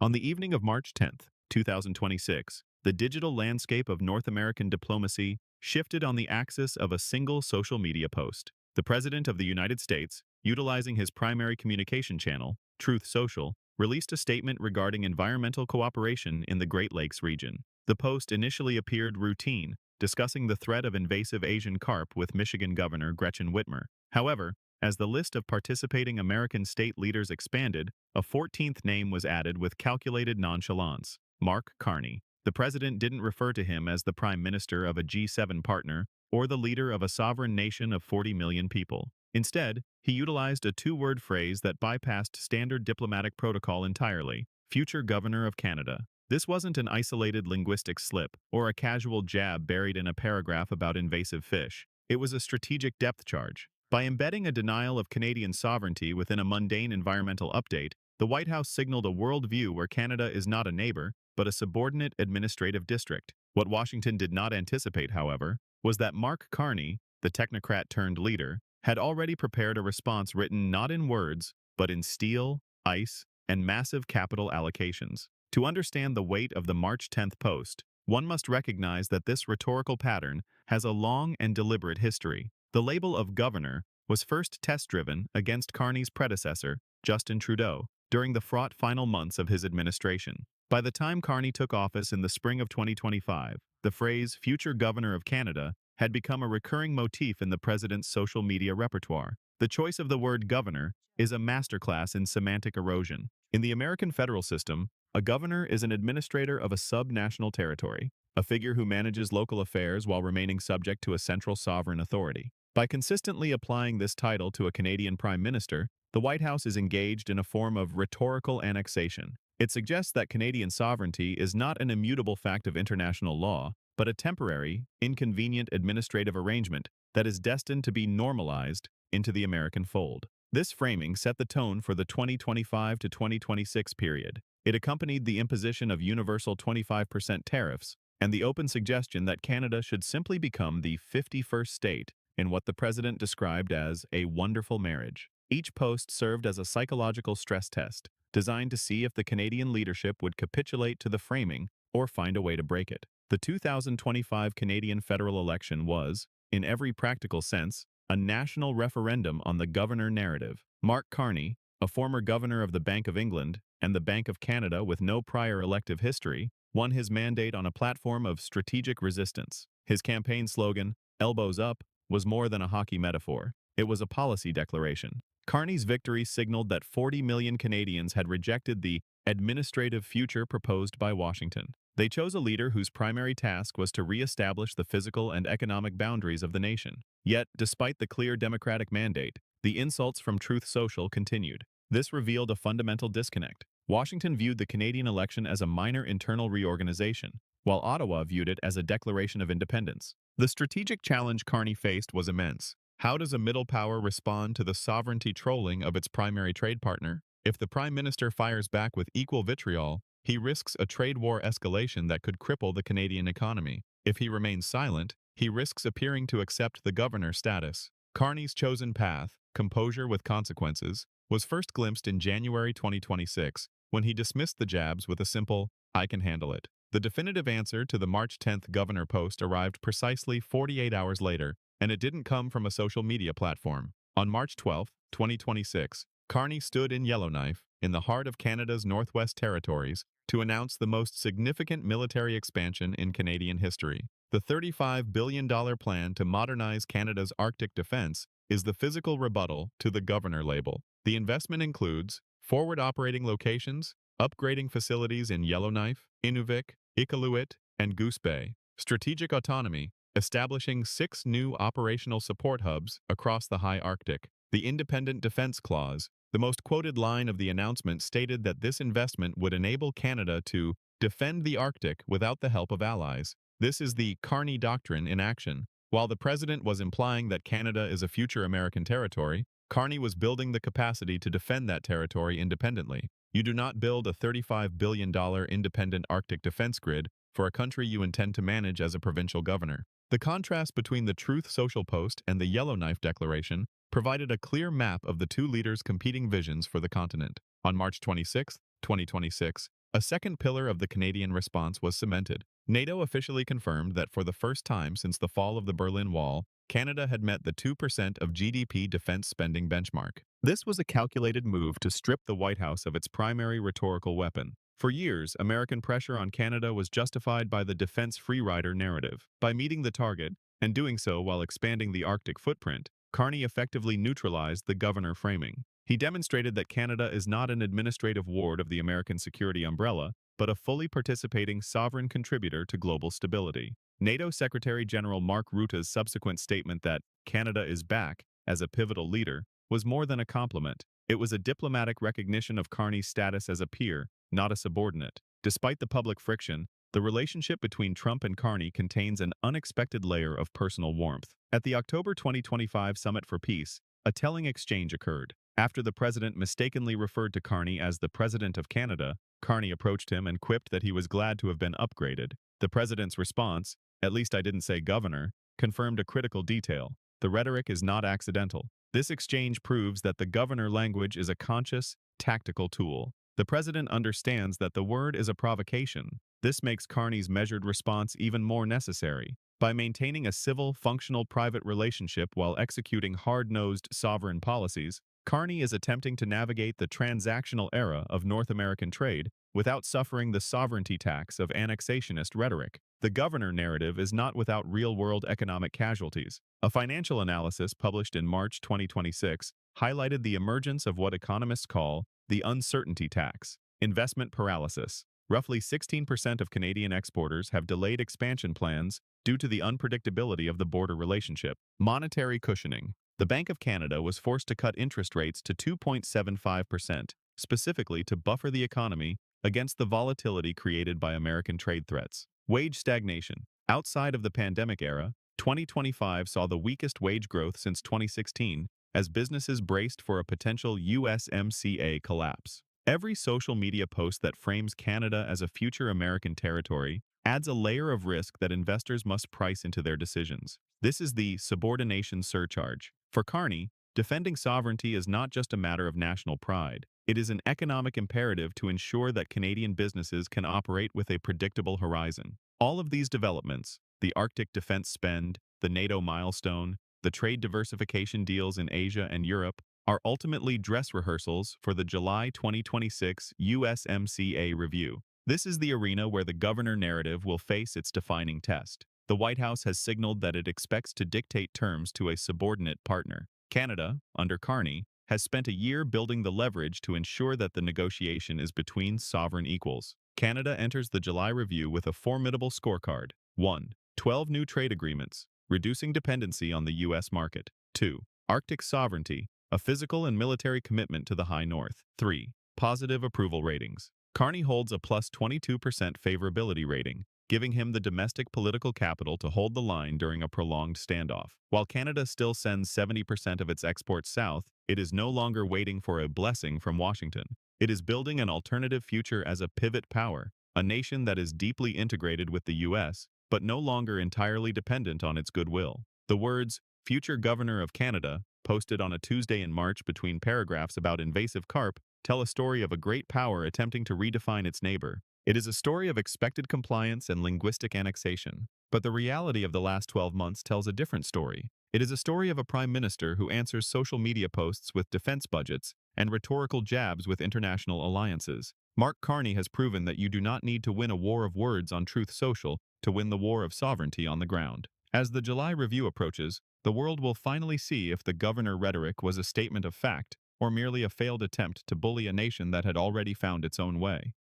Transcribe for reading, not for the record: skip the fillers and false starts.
On the evening of March 10th, 2026, the digital landscape of North American diplomacy shifted on the axis of a single social media post. The President of the United States, utilizing his primary communication channel, Truth Social, released a statement regarding environmental cooperation in the Great Lakes region. The post initially appeared routine, discussing the threat of invasive Asian carp with Michigan Governor Gretchen Whitmer. However, as the list of participating American state leaders expanded, a 14th name was added with calculated nonchalance: Mark Carney. The president didn't refer to him as the prime minister of a G7 partner or the leader of a sovereign nation of 40 million people. Instead, he utilized a two-word phrase that bypassed standard diplomatic protocol entirely: future governor of Canada. This wasn't an isolated linguistic slip or a casual jab buried in a paragraph about invasive fish. It was a strategic depth charge. By embedding a denial of Canadian sovereignty within a mundane environmental update, the White House signaled a worldview where Canada is not a neighbor, but a subordinate administrative district. What Washington did not anticipate, however, was that Mark Carney, the technocrat-turned-leader, had already prepared a response written not in words, but in steel, ice, and massive capital allocations. To understand the weight of the March 10th post, one must recognize that this rhetorical pattern has a long and deliberate history. The label of governor was first test-driven against Carney's predecessor, Justin Trudeau, during the fraught final months of his administration. By the time Carney took office in the spring of 2025, the phrase future governor of Canada had become a recurring motif in the president's social media repertoire. The choice of the word governor is a masterclass in semantic erosion. In the American federal system, a governor is an administrator of a sub-national territory, a figure who manages local affairs while remaining subject to a central sovereign authority. By consistently applying this title to a Canadian Prime Minister, the White House is engaged in a form of rhetorical annexation. It suggests that Canadian sovereignty is not an immutable fact of international law, but a temporary, inconvenient administrative arrangement that is destined to be normalized into the American fold. This framing set the tone for the 2025 to 2026 period. It accompanied the imposition of universal 25% tariffs and the open suggestion that Canada should simply become the 51st state in what the president described as a wonderful marriage. Each post served as a psychological stress test, designed to see if the Canadian leadership would capitulate to the framing or find a way to break it. The 2025 Canadian federal election was, in every practical sense, a national referendum on the governor narrative. Mark Carney, a former governor of the Bank of England and the Bank of Canada with no prior elective history, won his mandate on a platform of strategic resistance. His campaign slogan, "Elbows Up," was more than a hockey metaphor. It was a policy declaration. Carney's victory signaled that 40 million Canadians had rejected the administrative future proposed by Washington. They chose a leader whose primary task was to re-establish the physical and economic boundaries of the nation. Yet, despite the clear democratic mandate, the insults from Truth Social continued. This revealed a fundamental disconnect. Washington viewed the Canadian election as a minor internal reorganization, while Ottawa viewed it as a declaration of independence. The strategic challenge Carney faced was immense. How does a middle power respond to the sovereignty trolling of its primary trade partner? If the Prime Minister fires back with equal vitriol, he risks a trade war escalation that could cripple the Canadian economy. If he remains silent, he risks appearing to accept the governor status. Carney's chosen path, composure with consequences, was first glimpsed in January 2026, when he dismissed the jabs with a simple, "I can handle it." The definitive answer to the March 10th governor post arrived precisely 48 hours later, and it didn't come from a social media platform. On March 12, 2026, Carney stood in Yellowknife, in the heart of Canada's Northwest Territories, to announce the most significant military expansion in Canadian history. The $35 billion plan to modernize Canada's Arctic defense is the physical rebuttal to the governor label. The investment includes forward operating locations, upgrading facilities in Yellowknife, Inuvik, Iqaluit, and Goose Bay, strategic autonomy, establishing 6 new operational support hubs across the high Arctic. The Independent Defense Clause, the most quoted line of the announcement, stated that this investment would enable Canada to defend the Arctic without the help of allies. This is the Carney Doctrine in action. While the president was implying that Canada is a future American territory, Carney was building the capacity to defend that territory independently. You do not build a $35 billion independent Arctic defense grid for a country you intend to manage as a provincial governor. The contrast between the Truth Social post and the Yellowknife Declaration provided a clear map of the two leaders' competing visions for the continent. On March 26, 2026, A second pillar of the Canadian response was cemented. NATO officially confirmed that for the first time since the fall of the Berlin Wall, Canada had met the 2% of GDP defense spending benchmark. This was a calculated move to strip the White House of its primary rhetorical weapon. For years, American pressure on Canada was justified by the defense freerider narrative. By meeting the target, and doing so while expanding the Arctic footprint, Carney effectively neutralized the governor framing. He demonstrated that Canada is not an administrative ward of the American security umbrella, but a fully participating sovereign contributor to global stability. NATO Secretary General Mark Rutte's subsequent statement that Canada is back as a pivotal leader was more than a compliment. It was a diplomatic recognition of Carney's status as a peer, not a subordinate. Despite the public friction, the relationship between Trump and Carney contains an unexpected layer of personal warmth. At the October 2025 Summit for Peace, a telling exchange occurred. After the president mistakenly referred to Carney as the President of Canada, Carney approached him and quipped that he was glad to have been upgraded. The president's response, "At least I didn't say governor," confirmed a critical detail. The rhetoric is not accidental. This exchange proves that the governor language is a conscious, tactical tool. The president understands that the word is a provocation. This makes Carney's measured response even more necessary. By maintaining a civil, functional private relationship while executing hard-nosed sovereign policies, Carney is attempting to navigate the transactional era of North American trade without suffering the sovereignty tax of annexationist rhetoric. The governor narrative is not without real-world economic casualties. A financial analysis published in March 2026 highlighted the emergence of what economists call the uncertainty tax, investment paralysis. Roughly 16% of Canadian exporters have delayed expansion plans due to the unpredictability of the border relationship. Monetary cushioning. The Bank of Canada was forced to cut interest rates to 2.75%, specifically to buffer the economy against the volatility created by American trade threats. Wage stagnation. Outside of the pandemic era, 2025 saw the weakest wage growth since 2016 as businesses braced for a potential USMCA collapse. Every social media post that frames Canada as a future American territory adds a layer of risk that investors must price into their decisions. This is the subordination surcharge. For Carney, defending sovereignty is not just a matter of national pride. It is an economic imperative to ensure that Canadian businesses can operate with a predictable horizon. All of these developments, the Arctic defense spend, the NATO milestone, the trade diversification deals in Asia and Europe, are ultimately dress rehearsals for the July 2026 USMCA review. This is the arena where the governor narrative will face its defining test. The White House has signaled that it expects to dictate terms to a subordinate partner. Canada, under Carney, has spent a year building the leverage to ensure that the negotiation is between sovereign equals. Canada enters the July review with a formidable scorecard. 1. 12 new trade agreements, reducing dependency on the U.S. market. 2. Arctic sovereignty, a physical and military commitment to the high north. 3. Positive approval ratings. Carney holds a plus 22% favorability rating, giving him the domestic political capital to hold the line during a prolonged standoff. While Canada still sends 70% of its exports south, it is no longer waiting for a blessing from Washington. It is building an alternative future as a pivot power, a nation that is deeply integrated with the U.S., but no longer entirely dependent on its goodwill. The words, "Future Governor of Canada," posted on a Tuesday in March between paragraphs about invasive carp, tell a story of a great power attempting to redefine its neighbor. It is a story of expected compliance and linguistic annexation. But the reality of the last 12 months tells a different story. It is a story of a prime minister who answers social media posts with defense budgets and rhetorical jabs with international alliances. Mark Carney has proven that you do not need to win a war of words on Truth Social to win the war of sovereignty on the ground. As the July review approaches, the world will finally see if the governor rhetoric was a statement of fact or merely a failed attempt to bully a nation that had already found its own way.